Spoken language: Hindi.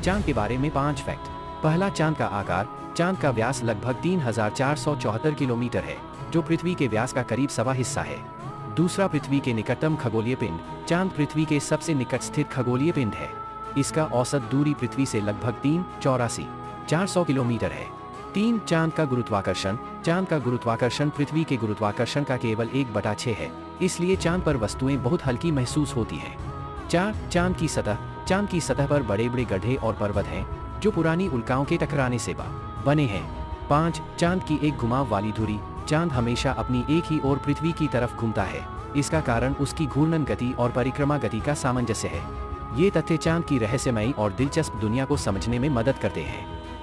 चांद के बारे में 5 फैक्ट। पहला, चांद का आकार। चांद का व्यास लगभग 3474 किलोमीटर है, जो पृथ्वी के व्यास का करीब सवा हिस्सा है। दूसरा, पृथ्वी के निकटतम खगोलीय पिंड। चांद पृथ्वी के सबसे निकट स्थित खगोलीय पिंड है। इसका औसत दूरी पृथ्वी से लगभग 3,84,400 किलोमीटर है। 3, चांद का गुरुत्वाकर्षण। चांद का गुरुत्वाकर्षण पृथ्वी के गुरुत्वाकर्षण का केवल 1/6 है, इसलिए चांद पर वस्तुएं बहुत हल्की महसूस होती हैं। 4, चांद की सतह। चांद की सतह पर बड़े बड़े गड्ढे और पर्वत हैं, जो पुरानी उल्काओं के टकराने से बने हैं। 5, चांद की एक घुमाव वाली धुरी। चांद हमेशा अपनी एक ही ओर पृथ्वी की तरफ घूमता है। इसका कारण उसकी घूर्णन गति और परिक्रमा गति का सामंजस्य है। ये तथ्य चांद की रहस्यमयी और दिलचस्प दुनिया को समझने में मदद करते हैं।